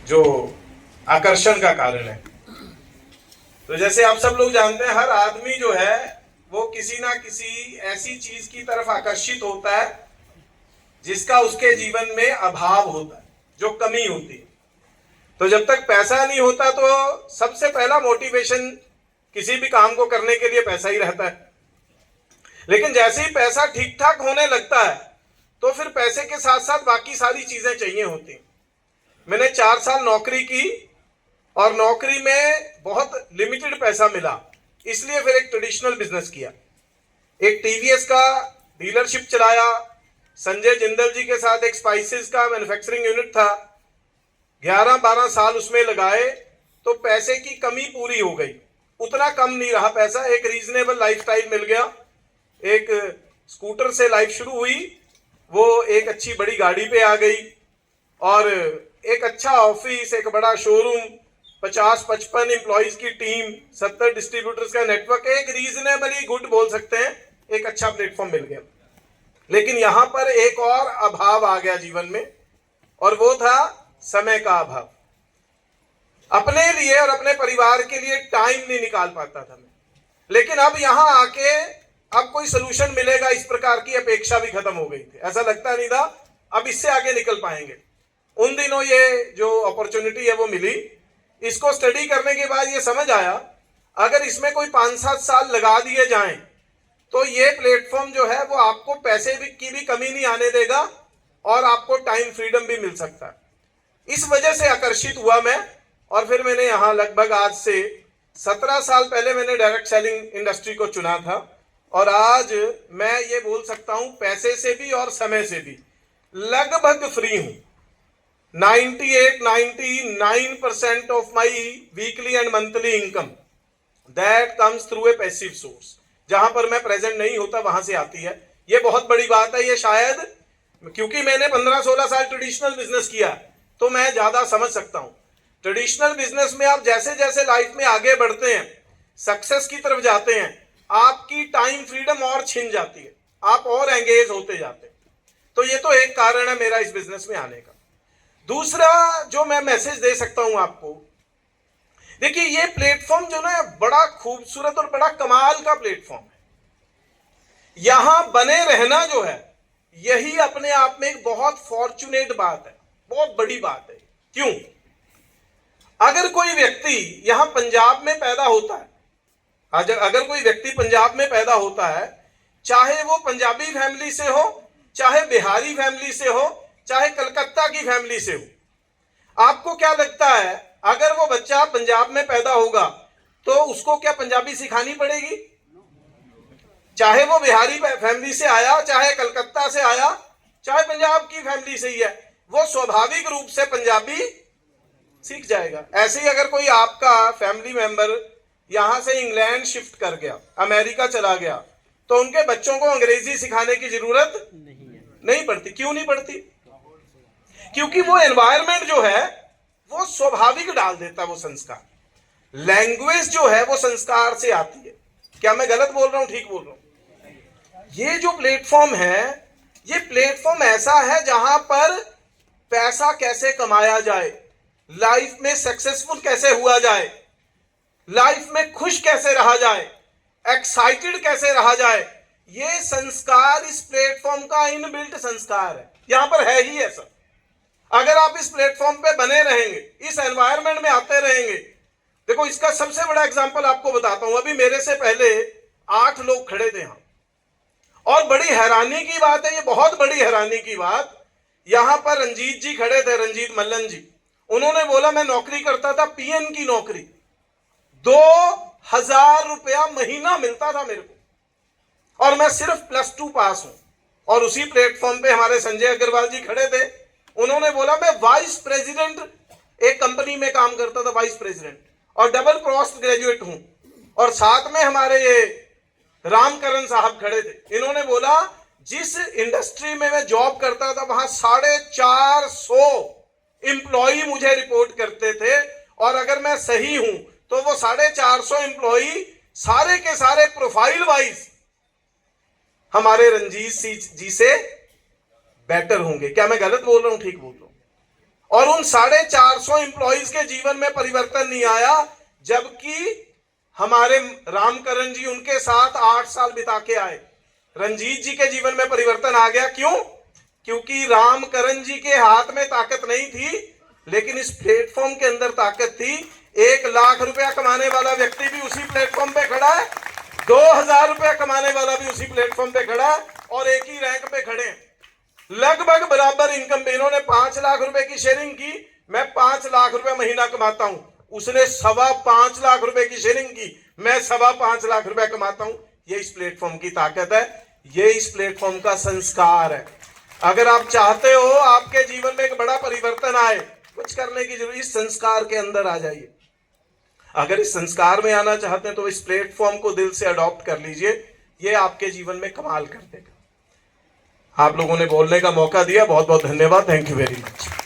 जो आकर्षण का कारण है। तो जैसे आप सब लोग जानते हैं, हर आदमी जो है वो किसी ना किसी ऐसी चीज की तरफ आकर्षित होता है जिसका उसके जीवन में अभाव होता है, जो कमी होती है। तो जब तक पैसा नहीं होता तो सबसे पहला मोटिवेशन किसी भी काम को करने के लिए पैसा ही रहता है। लेकिन जैसे ही पैसा ठीक ठाक होने लगता है तो फिर पैसे के साथ साथ बाकी सारी चीजें चाहिए होती हैं। मैंने 4 साल नौकरी की और नौकरी में बहुत लिमिटेड पैसा मिला, इसलिए फिर एक ट्रेडिशनल बिजनेस किया। एक टीवीएस का डीलरशिप चलाया, संजय जिंदल जी के साथ एक स्पाइसेस का मैन्युफैक्चरिंग यूनिट था, 11-12 साल उसमें लगाए तो पैसे की कमी पूरी हो गई। उतना कम नहीं रहा पैसा, एक रीजनेबल लाइफस्टाइल मिल गया। एक स्कूटर से लाइफ शुरू हुई, वो एक अच्छी बड़ी गाड़ी पे आ गई और एक अच्छा ऑफिस, एक बड़ा शोरूम, 50-55 एम्प्लॉइज की टीम, 70 डिस्ट्रीब्यूटर्स का नेटवर्क, एक रीजनेबली गुड बोल सकते हैं, एक अच्छा प्लेटफॉर्म मिल गया। लेकिन यहां पर एक और अभाव आ गया जीवन में, और वो था समय का अभाव। अपने लिए और अपने परिवार के लिए टाइम नहीं निकाल पाता था मैं। लेकिन अब यहां आके अब कोई सोल्यूशन मिलेगा इस प्रकार की अपेक्षा भी खत्म हो गई थी। ऐसा लगता नहीं था अब इससे आगे निकल पाएंगे। उन दिनों ये जो अपॉर्चुनिटी है वो मिली, इसको स्टडी करने के बाद ये समझ आया अगर इसमें कोई 5-7 साल लगा दिए जाएं तो ये प्लेटफॉर्म जो है वो आपको पैसे की भी कमी नहीं आने देगा और आपको टाइम फ्रीडम भी मिल सकता है। इस वजह से आकर्षित हुआ मैं, और फिर मैंने यहाँ लगभग आज से 17 साल पहले मैंने डायरेक्ट सेलिंग इंडस्ट्री को चुना था, और आज मैं ये बोल सकता हूं पैसे से भी और समय से भी लगभग फ्री हूं। 98-99% of my weekly and monthly income that comes through a passive source. जहां पर मैं प्रेजेंट नहीं होता वहां से आती है। ये बहुत बड़ी बात है। ये शायद क्योंकि मैंने 15-16 साल ट्रेडिशनल बिजनेस किया तो मैं ज्यादा समझ सकता हूं। ट्रेडिशनल बिजनेस में आप जैसे जैसे लाइफ में आगे बढ़ते हैं, सक्सेस की तरफ जाते हैं, आपकी टाइम फ्रीडम और छिन जाती है, आप और एंगेज होते जाते हैं। तो ये तो एक कारण है मेरा इस बिजनेस में आने का। दूसरा जो मैं मैसेज दे सकता हूं आपको, देखिए ये प्लेटफॉर्म जो ना बड़ा खूबसूरत और बड़ा कमाल का प्लेटफॉर्म है। यहां बने रहना जो है यही अपने आप में एक बहुत फॉर्चुनेट बात है, बहुत बड़ी बात है। क्यों? अगर कोई व्यक्ति यहां पंजाब में पैदा होता है, अगर कोई व्यक्ति पंजाब में पैदा होता है, चाहे वो पंजाबी फैमिली से हो, चाहे बिहारी फैमिली से हो, चाहे कलकत्ता की फैमिली से हो, आपको क्या लगता है अगर वो बच्चा पंजाब में पैदा होगा तो उसको क्या पंजाबी सिखानी पड़ेगी? चाहे वो बिहारी फैमिली से आया, चाहे कलकत्ता से आया, चाहे पंजाब की फैमिली से ही है, वो स्वाभाविक रूप से पंजाबी सीख जाएगा। ऐसे ही अगर कोई आपका फैमिली मेंबर यहां से इंग्लैंड शिफ्ट कर गया, अमेरिका चला गया, तो उनके बच्चों को अंग्रेजी सिखाने की जरूरत नहीं पड़ती। क्यों नहीं पड़ती? क्योंकि वो एनवायरनमेंट जो है वो स्वाभाविक डाल देता है वो संस्कार। लैंग्वेज जो है वो संस्कार से आती है। क्या मैं गलत बोल रहा हूं, ठीक बोल रहा हूं? ये जो प्लेटफॉर्म है, ये प्लेटफॉर्म ऐसा है जहां पर पैसा कैसे कमाया जाए, लाइफ में सक्सेसफुल कैसे हुआ जाए, लाइफ में खुश कैसे रहा जाए, एक्साइटेड कैसे रहा जाए, ये संस्कार इस प्लेटफॉर्म का इनबिल्ट संस्कार है। यहां पर है ही ऐसा। अगर आप इस प्लेटफॉर्म पे बने रहेंगे, इस एनवायरनमेंट में आते रहेंगे, देखो इसका सबसे बड़ा एग्जांपल आपको बताता हूं। अभी मेरे से पहले 8 लोग खड़े थे यहां, और बड़ी हैरानी की बात है, ये बहुत बड़ी हैरानी की बात, यहां पर रंजीत जी खड़े थे, रंजीत मल्लन जी। उन्होंने बोला मैं नौकरी करता था, पीएन की नौकरी, 2000 रुपया महीना मिलता था मेरे को, और मैं सिर्फ +2 पास हूं। और उसी प्लेटफॉर्म पे हमारे संजय अग्रवाल जी खड़े थे, उन्होंने बोला मैं वाइस प्रेसिडेंट एक कंपनी में काम करता था, वाइस प्रेसिडेंट, और डबल पोस्ट ग्रेजुएट हूं। और साथ में हमारे ये रामकरण साहब खड़े थे, इन्होंने बोला जिस इंडस्ट्री में मैं जॉब करता था वहां 450 एम्प्लॉई मुझे रिपोर्ट करते थे, और अगर मैं सही हूं तो वो 450 एम्प्लॉई सारे के सारे प्रोफाइल वाइज हमारे रंजीत जी से बेटर होंगे। क्या मैं गलत बोल रहा हूं, ठीक बोल रहा हूं? और उन 450 एम्प्लॉइज के जीवन में परिवर्तन नहीं आया, जबकि हमारे रामकरण जी उनके साथ 8 साल बिता के आए। रंजीत जी के जीवन में परिवर्तन आ गया। क्यों? क्योंकि रामकरण जी के हाथ में ताकत नहीं थी, लेकिन इस प्लेटफॉर्म के अंदर ताकत थी। 1 लाख रुपया कमाने वाला व्यक्ति भी उसी प्लेटफॉर्म पे खड़ा है, 2000 रुपया कमाने वाला भी उसी प्लेटफॉर्म पे खड़ा है, और एक ही रैंक पे खड़े हैं, लगभग बराबर इनकम पे। इन्होंने 5 लाख रुपए की शेयरिंग की, मैं 5 लाख रुपया महीना कमाता हूं। उसने 5.25 लाख रुपए की शेयरिंग की, मैं 5.25 लाख रुपया कमाता हूं। ये इस प्लेटफॉर्म की ताकत है, ये इस प्लेटफॉर्म का संस्कार है। अगर आप चाहते हो आपके जीवन में एक बड़ा परिवर्तन आए, कुछ करने की जरूरत, इस संस्कार के अंदर आ जाइए। अगर इस संस्कार में आना चाहते हैं तो इस प्लेटफॉर्म को दिल से अडॉप्ट कर लीजिए, ये आपके जीवन में कमाल कर देगा। आप लोगों ने बोलने का मौका दिया, बहुत बहुत धन्यवाद। Thank you very much.